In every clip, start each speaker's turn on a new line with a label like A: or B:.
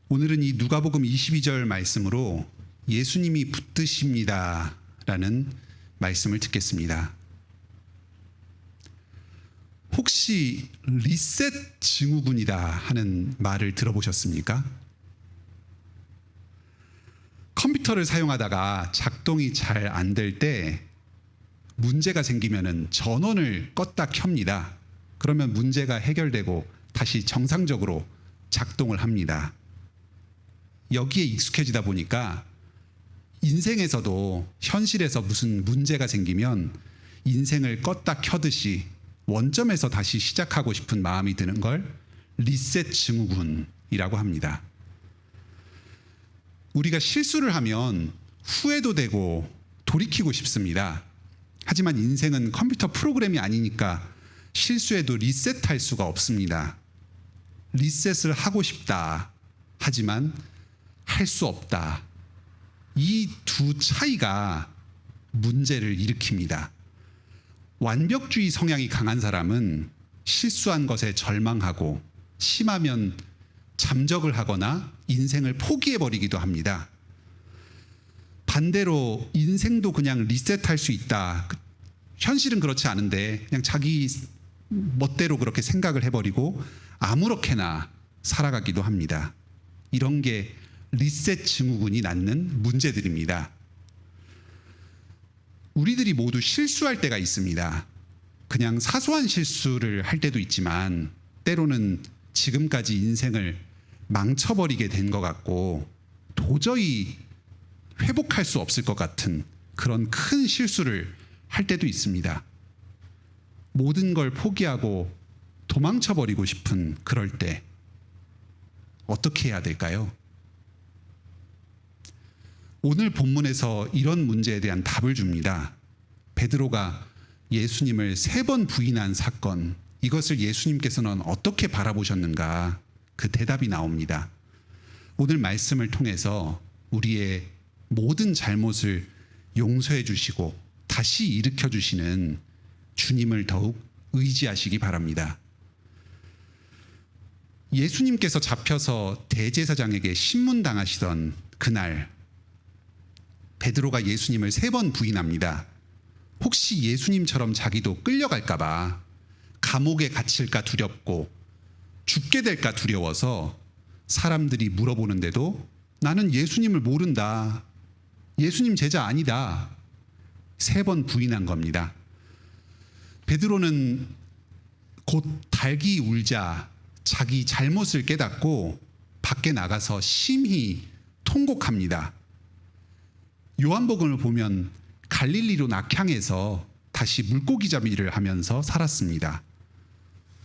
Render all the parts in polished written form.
A: 오늘은 이 누가복음 22절 말씀으로 예수님이 붙드십니다 라는 말씀을 듣겠습니다. 혹시 리셋 증후군이다 하는 말을 들어보셨습니까? 컴퓨터를 사용하다가 작동이 잘 안 될 때 문제가 생기면은 전원을 껐다 켭니다. 그러면 문제가 해결되고 다시 정상적으로 작동을 합니다. 여기에 익숙해지다 보니까 인생에서도 현실에서 무슨 문제가 생기면 인생을 껐다 켜듯이 원점에서 다시 시작하고 싶은 마음이 드는 걸 리셋 증후군이라고 합니다. 우리가 실수를 하면 후회도 되고 돌이키고 싶습니다. 하지만 인생은 컴퓨터 프로그램이 아니니까 실수해도 리셋할 수가 없습니다. 리셋을 하고 싶다. 하지만 할 수 없다. 이 두 차이가 문제를 일으킵니다. 완벽주의 성향이 강한 사람은 실수한 것에 절망하고 심하면 잠적을 하거나 인생을 포기해버리기도 합니다. 반대로 인생도 그냥 리셋할 수 있다. 현실은 그렇지 않은데 그냥 자기 멋대로 그렇게 생각을 해버리고 아무렇게나 살아가기도 합니다. 이런 게 리셋 증후군이 낳는 문제들입니다. 우리들이 모두 실수할 때가 있습니다. 그냥 사소한 실수를 할 때도 있지만 때로는 지금까지 인생을 망쳐버리게 된 것 같고 도저히 회복할 수 없을 것 같은 그런 큰 실수를 할 때도 있습니다. 모든 걸 포기하고 도망쳐버리고 싶은 그럴 때 어떻게 해야 될까요? 오늘 본문에서 이런 문제에 대한 답을 줍니다. 베드로가 예수님을 3번 부인한 사건, 이것을 예수님께서는 어떻게 바라보셨는가? 그 대답이 나옵니다. 오늘 말씀을 통해서 우리의 모든 잘못을 용서해 주시고 다시 일으켜 주시는 주님을 더욱 의지하시기 바랍니다. 예수님께서 잡혀서 대제사장에게 신문당하시던 그날 베드로가 예수님을 3번 부인합니다. 혹시 예수님처럼 자기도 끌려갈까 봐 감옥에 갇힐까 두렵고 죽게 될까 두려워서 사람들이 물어보는데도 나는 예수님을 모른다. 예수님 제자 아니다. 3번 부인한 겁니다. 베드로는 곧 닭이 울자 자기 잘못을 깨닫고 밖에 나가서 심히 통곡합니다. 요한복음을 보면 갈릴리로 낙향해서 다시 물고기 잡이를 하면서 살았습니다.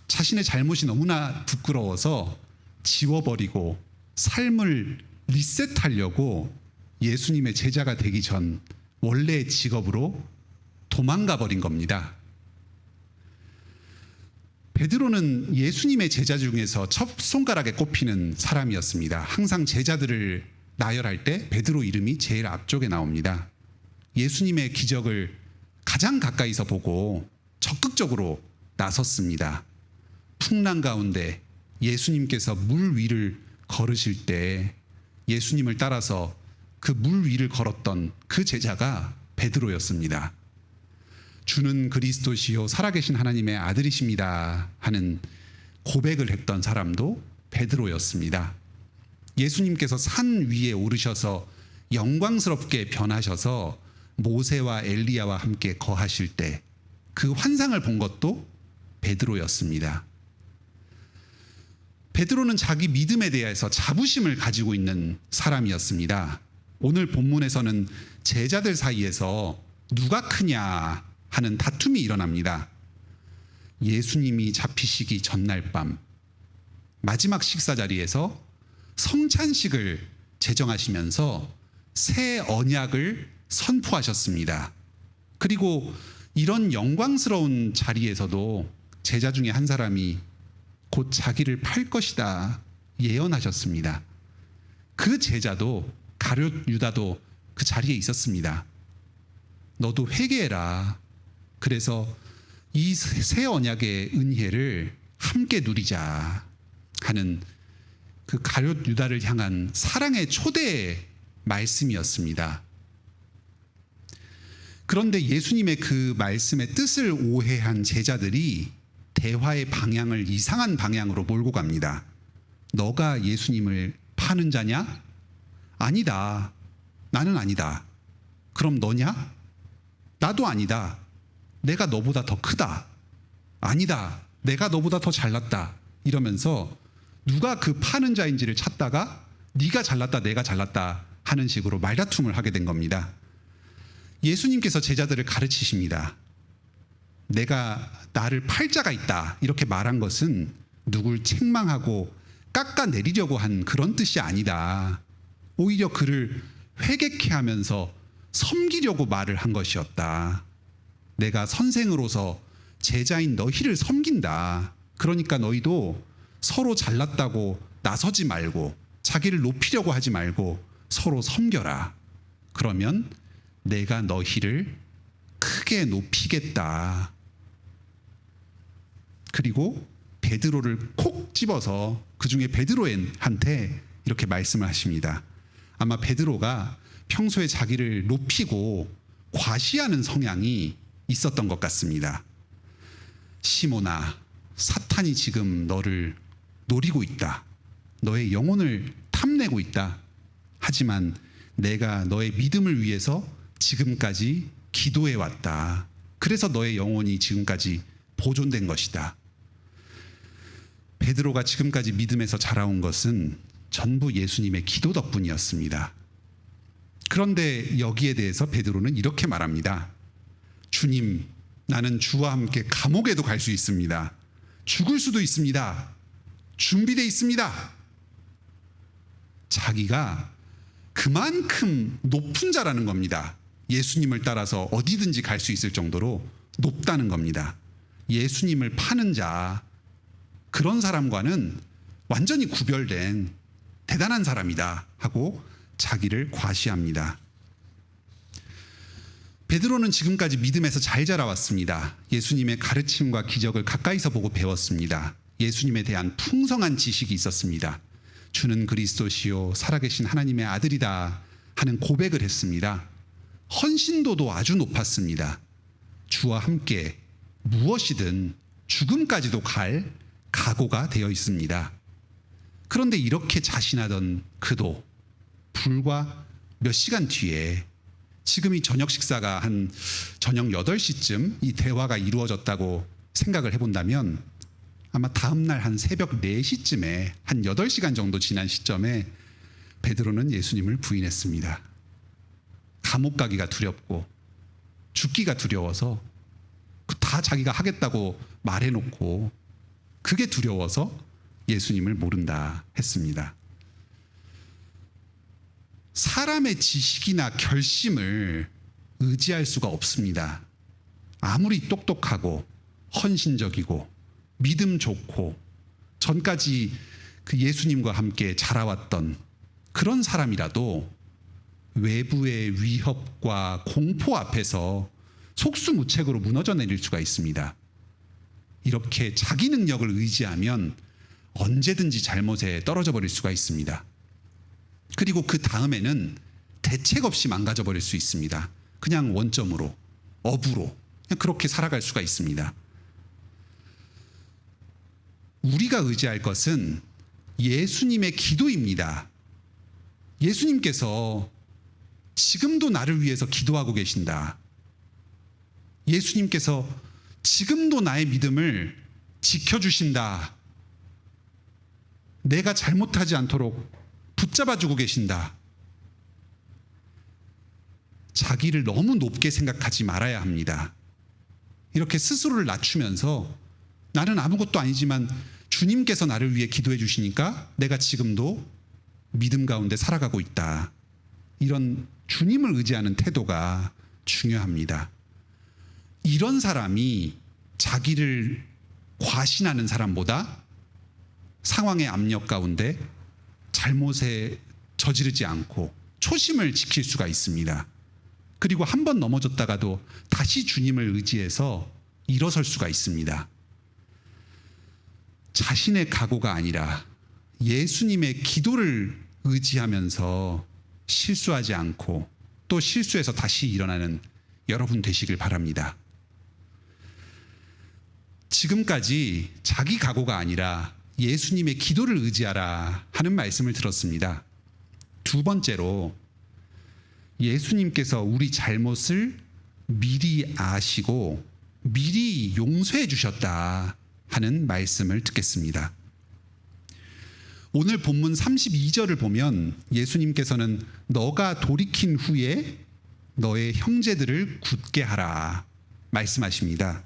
A: 자신의 잘못이 너무나 부끄러워서 지워버리고 삶을 리셋하려고 예수님의 제자가 되기 전 원래의 직업으로 도망가 버린 겁니다. 베드로는 예수님의 제자 중에서 첫 손가락에 꼽히는 사람이었습니다. 항상 제자들을 나열할 때 베드로 이름이 제일 앞쪽에 나옵니다. 예수님의 기적을 가장 가까이서 보고 적극적으로 나섰습니다. 풍랑 가운데 예수님께서 물 위를 걸으실 때 예수님을 따라서 그 물 위를 걸었던 그 제자가 베드로였습니다. 주는 그리스도시요 살아계신 하나님의 아들이십니다 하는 고백을 했던 사람도 베드로였습니다. 예수님께서 산 위에 오르셔서 영광스럽게 변하셔서 모세와 엘리야와 함께 거하실 때 그 환상을 본 것도 베드로였습니다. 베드로는 자기 믿음에 대해서 자부심을 가지고 있는 사람이었습니다. 오늘 본문에서는 제자들 사이에서 누가 크냐 하는 다툼이 일어납니다. 예수님이 잡히시기 전날 밤 마지막 식사 자리에서 성찬식을 제정하시면서 새 언약을 선포하셨습니다. 그리고 이런 영광스러운 자리에서도 제자 중에 한 사람이 곧 자기를 팔 것이다 예언하셨습니다. 그 제자도 가룟 유다도 그 자리에 있었습니다. 너도 회개해라. 그래서 이 새 언약의 은혜를 함께 누리자 하는 그 가룟 유다를 향한 사랑의 초대 말씀이었습니다. 그런데 예수님의 그 말씀의 뜻을 오해한 제자들이 대화의 방향을 이상한 방향으로 몰고 갑니다. 너가 예수님을 파는 자냐? 아니다. 나는 아니다. 그럼 너냐? 나도 아니다. 내가 너보다 더 크다. 아니다. 내가 너보다 더 잘났다. 이러면서 누가 그 파는 자인지를 찾다가 네가 잘났다, 내가 잘났다 하는 식으로 말다툼을 하게 된 겁니다. 예수님께서 제자들을 가르치십니다. 내가 나를 팔 자가 있다 이렇게 말한 것은 누굴 책망하고 깎아내리려고 한 그런 뜻이 아니다. 오히려 그를 회개케 하면서 섬기려고 말을 한 것이었다. 내가 선생으로서 제자인 너희를 섬긴다. 그러니까 너희도 서로 잘났다고 나서지 말고 자기를 높이려고 하지 말고 서로 섬겨라. 그러면 내가 너희를 크게 높이겠다. 그리고 베드로를 콕 집어서 그중에 베드로한테 이렇게 말씀을 하십니다. 아마 베드로가 평소에 자기를 높이고 과시하는 성향이 있었던 것 같습니다. 시몬아, 사탄이 지금 너를 노리고 있다. 너의 영혼을 탐내고 있다. 하지만 내가 너의 믿음을 위해서 지금까지 기도해 왔다. 그래서 너의 영혼이 지금까지 보존된 것이다. 베드로가 지금까지 믿음에서 자라온 것은 전부 예수님의 기도 덕분이었습니다. 그런데 여기에 대해서 베드로는 이렇게 말합니다. 주님, 나는 주와 함께 감옥에도 갈 수 있습니다. 죽을 수도 있습니다. 준비되어 있습니다. 자기가 그만큼 높은 자라는 겁니다. 예수님을 따라서 어디든지 갈 수 있을 정도로 높다는 겁니다. 예수님을 파는 자, 그런 사람과는 완전히 구별된 대단한 사람이다 하고 자기를 과시합니다. 베드로는 지금까지 믿음에서 잘 자라왔습니다. 예수님의 가르침과 기적을 가까이서 보고 배웠습니다. 예수님에 대한 풍성한 지식이 있었습니다. 주는 그리스도시요 살아계신 하나님의 아들이다 하는 고백을 했습니다. 헌신도도 아주 높았습니다. 주와 함께 무엇이든 죽음까지도 갈 각오가 되어 있습니다. 그런데 이렇게 자신하던 그도 불과 몇 시간 뒤에 지금 이 저녁 식사가 한 저녁 8시쯤 이 대화가 이루어졌다고 생각을 해본다면 아마 다음날 한 새벽 4시쯤에 한 8시간 정도 지난 시점에 베드로는 예수님을 부인했습니다. 감옥 가기가 두렵고 죽기가 두려워서 다 자기가 하겠다고 말해놓고 그게 두려워서 예수님을 모른다 했습니다. 사람의 지식이나 결심을 의지할 수가 없습니다. 아무리 똑똑하고 헌신적이고 믿음 좋고 전까지 그 예수님과 함께 자라왔던 그런 사람이라도 외부의 위협과 공포 앞에서 속수무책으로 무너져 내릴 수가 있습니다. 이렇게 자기 능력을 의지하면 언제든지 잘못에 떨어져 버릴 수가 있습니다. 그리고 그 다음에는 대책 없이 망가져 버릴 수 있습니다. 그냥 원점으로, 업으로 그냥 그렇게 살아갈 수가 있습니다. 우리가 의지할 것은 예수님의 기도입니다. 예수님께서 지금도 나를 위해서 기도하고 계신다. 예수님께서 지금도 나의 믿음을 지켜주신다. 내가 잘못하지 않도록 붙잡아주고 계신다. 자기를 너무 높게 생각하지 말아야 합니다. 이렇게 스스로를 낮추면서 나는 아무것도 아니지만 주님께서 나를 위해 기도해 주시니까 내가 지금도 믿음 가운데 살아가고 있다. 이런 주님을 의지하는 태도가 중요합니다. 이런 사람이 자기를 과신하는 사람보다 상황의 압력 가운데 잘못에 저지르지 않고 초심을 지킬 수가 있습니다. 그리고 한 번 넘어졌다가도 다시 주님을 의지해서 일어설 수가 있습니다. 자신의 각오가 아니라 예수님의 기도를 의지하면서 실수하지 않고 또 실수해서 다시 일어나는 여러분 되시길 바랍니다. 지금까지 자기 각오가 아니라 예수님의 기도를 의지하라 하는 말씀을 들었습니다. 두 번째로 예수님께서 우리 잘못을 미리 아시고 미리 용서해 주셨다 하는 말씀을 듣겠습니다. 오늘 본문 32절을 보면 예수님께서는 너가 돌이킨 후에 너의 형제들을 굳게 하라 말씀하십니다.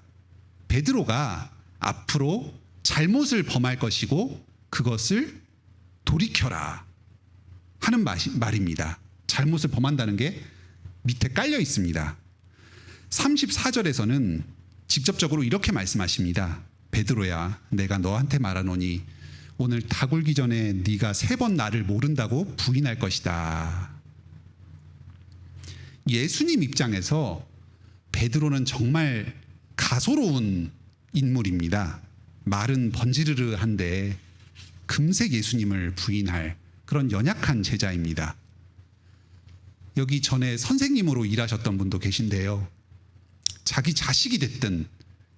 A: 베드로가 앞으로 잘못을 범할 것이고 그것을 돌이켜라 하는 말입니다. 잘못을 범한다는 게 밑에 깔려 있습니다. 34절에서는 직접적으로 이렇게 말씀하십니다. 베드로야, 내가 너한테 말하노니 오늘 다 굴기 전에 네가 3번 나를 모른다고 부인할 것이다. 예수님 입장에서 베드로는 정말 가소로운 인물입니다. 말은 번지르르한데 금세 예수님을 부인할 그런 연약한 제자입니다. 여기 전에 선생님으로 일하셨던 분도 계신데요. 자기 자식이 됐든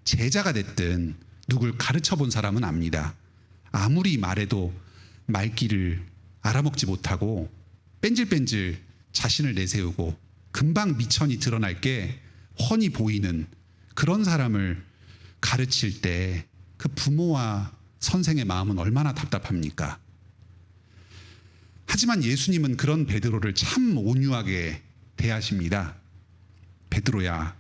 A: 제자가 됐든 누굴 가르쳐 본 사람은 압니다. 아무리 말해도 말귀를 알아먹지 못하고 뺀질뺀질 자신을 내세우고 금방 미천이 드러날 게 훤히 보이는 그런 사람을 가르칠 때 그 부모와 선생의 마음은 얼마나 답답합니까? 하지만 예수님은 그런 베드로를 참 온유하게 대하십니다. 베드로야,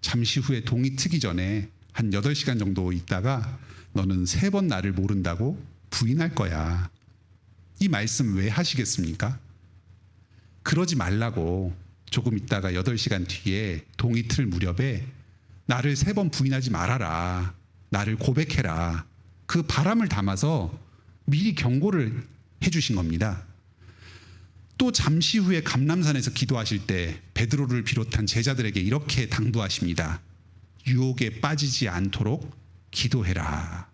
A: 잠시 후에 동이 트기 전에 한 8시간 정도 있다가 너는 3번 나를 모른다고 부인할 거야. 이 말씀 왜 하시겠습니까? 그러지 말라고 조금 있다가 8시간 뒤에 동이 틀 무렵에 나를 3번 부인하지 말아라. 나를 고백해라. 그 바람을 담아서 미리 경고를 해주신 겁니다. 또 잠시 후에 감람산에서 기도하실 때 베드로를 비롯한 제자들에게 이렇게 당부하십니다. 유혹에 빠지지 않도록 기도해라.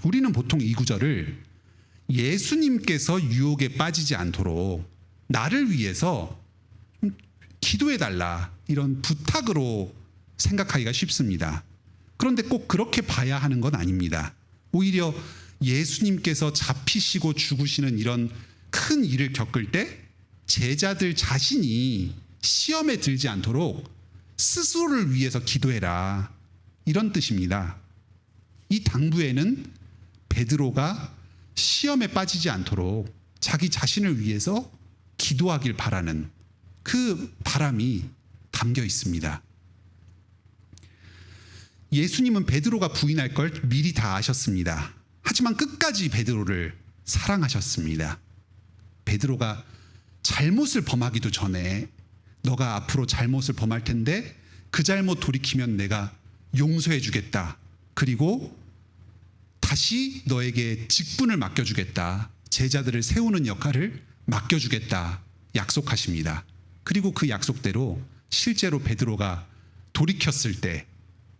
A: 우리는 보통 이 구절을 예수님께서 유혹에 빠지지 않도록 나를 위해서 기도해달라 이런 부탁으로 생각하기가 쉽습니다. 그런데 꼭 그렇게 봐야 하는 건 아닙니다. 오히려 예수님께서 잡히시고 죽으시는 이런 큰 일을 겪을 때 제자들 자신이 시험에 들지 않도록 스스로를 위해서 기도해라 이런 뜻입니다. 이 당부에는 베드로가 시험에 빠지지 않도록 자기 자신을 위해서 기도하길 바라는 그 바람이 담겨 있습니다. 예수님은 베드로가 부인할 걸 미리 다 아셨습니다. 하지만 끝까지 베드로를 사랑하셨습니다. 베드로가 잘못을 범하기도 전에 너가 앞으로 잘못을 범할 텐데 그 잘못 돌이키면 내가 용서해 주겠다. 그리고 다시 너에게 직분을 맡겨주겠다. 제자들을 세우는 역할을 맡겨주겠다. 약속하십니다. 그리고 그 약속대로 실제로 베드로가 돌이켰을 때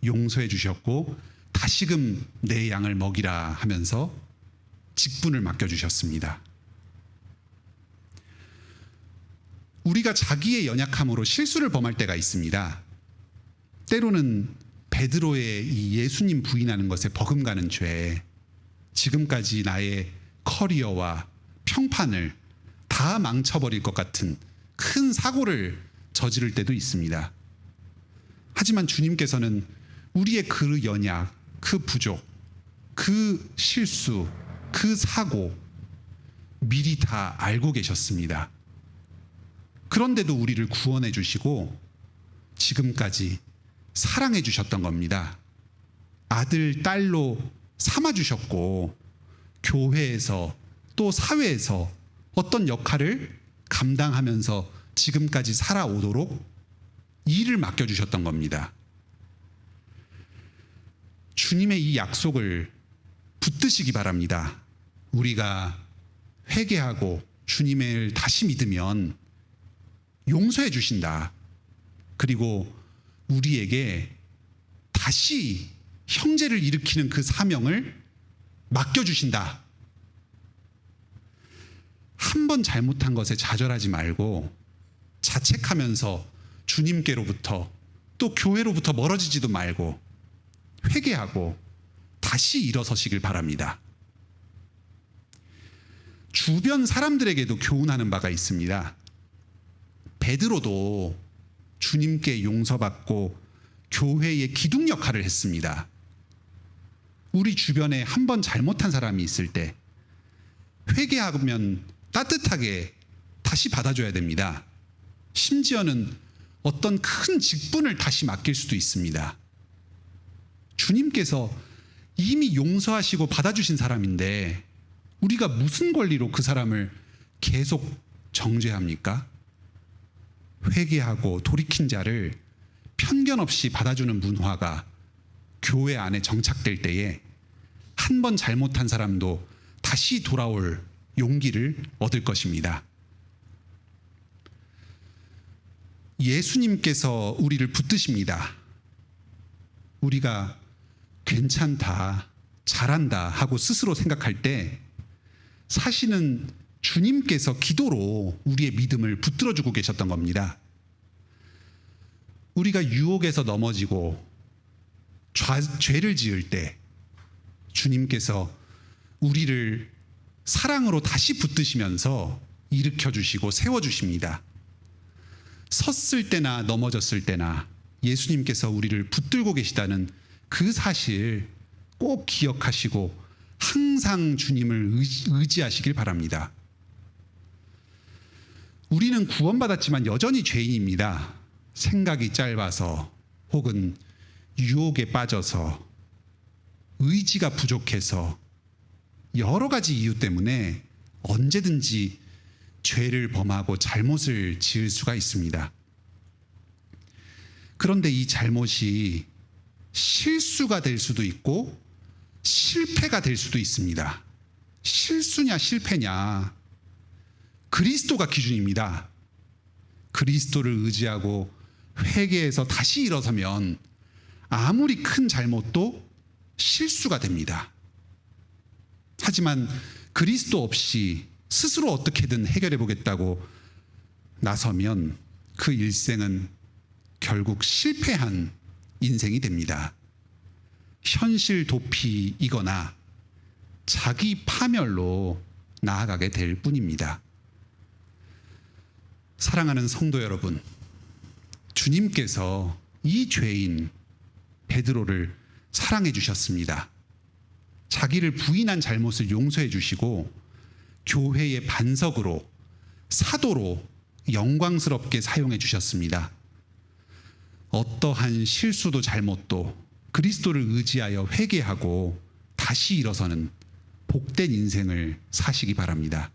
A: 용서해 주셨고 다시금 내 양을 먹이라 하면서 직분을 맡겨주셨습니다. 우리가 자기의 연약함으로 실수를 범할 때가 있습니다. 때로는 베드로의 이 예수님 부인하는 것에 버금가는 죄, 지금까지 나의 커리어와 평판을 다 망쳐버릴 것 같은 큰 사고를 저지를 때도 있습니다. 하지만 주님께서는 우리의 그 연약, 그 부족, 그 실수, 그 사고 미리 다 알고 계셨습니다. 그런데도 우리를 구원해 주시고 지금까지 사랑해 주셨던 겁니다. 아들, 딸로 삼아 주셨고 교회에서 또 사회에서 어떤 역할을 감당하면서 지금까지 살아오도록 일을 맡겨주셨던 겁니다. 주님의 이 약속을 붙드시기 바랍니다. 우리가 회개하고 주님을 다시 믿으면 용서해 주신다. 그리고 우리에게 다시 형제를 일으키는 그 사명을 맡겨주신다. 한 번 잘못한 것에 좌절하지 말고 자책하면서 주님께로부터 또 교회로부터 멀어지지도 말고 회개하고 다시 일어서시길 바랍니다. 주변 사람들에게도 교훈하는 바가 있습니다. 베드로도 주님께 용서받고 교회의 기둥 역할을 했습니다. 우리 주변에 한 번 잘못한 사람이 있을 때 회개하면 따뜻하게 다시 받아줘야 됩니다. 심지어는 어떤 큰 직분을 다시 맡길 수도 있습니다. 주님께서 이미 용서하시고 받아주신 사람인데 우리가 무슨 권리로 그 사람을 계속 정죄합니까? 회개하고 돌이킨 자를 편견 없이 받아주는 문화가 교회 안에 정착될 때에 한 번 잘못한 사람도 다시 돌아올 용기를 얻을 것입니다. 예수님께서 우리를 붙드십니다. 우리가 괜찮다, 잘한다 하고 스스로 생각할 때 사실은 주님께서 기도로 우리의 믿음을 붙들어주고 계셨던 겁니다. 우리가 유혹에서 넘어지고 죄를 지을 때 주님께서 우리를 사랑으로 다시 붙드시면서 일으켜주시고 세워주십니다. 섰을 때나 넘어졌을 때나 예수님께서 우리를 붙들고 계시다는 그 사실 꼭 기억하시고 항상 주님을 의지하시길 바랍니다. 우리는 구원받았지만 여전히 죄인입니다. 생각이 짧아서 혹은 유혹에 빠져서 의지가 부족해서 여러 가지 이유 때문에 언제든지 죄를 범하고 잘못을 지을 수가 있습니다. 그런데 이 잘못이 실수가 될 수도 있고 실패가 될 수도 있습니다. 실수냐 실패냐 그리스도가 기준입니다. 그리스도를 의지하고 회개해서 다시 일어서면 아무리 큰 잘못도 실수가 됩니다. 하지만 그리스도 없이 스스로 어떻게든 해결해 보겠다고 나서면 그 일생은 결국 실패한 인생이 됩니다. 현실 도피이거나 자기 파멸로 나아가게 될 뿐입니다. 사랑하는 성도 여러분, 주님께서 이 죄인 베드로를 사랑해 주셨습니다. 자기를 부인한 잘못을 용서해 주시고 교회의 반석으로 사도로 영광스럽게 사용해 주셨습니다. 어떠한 실수도 잘못도 그리스도를 의지하여 회개하고 다시 일어서는 복된 인생을 사시기 바랍니다.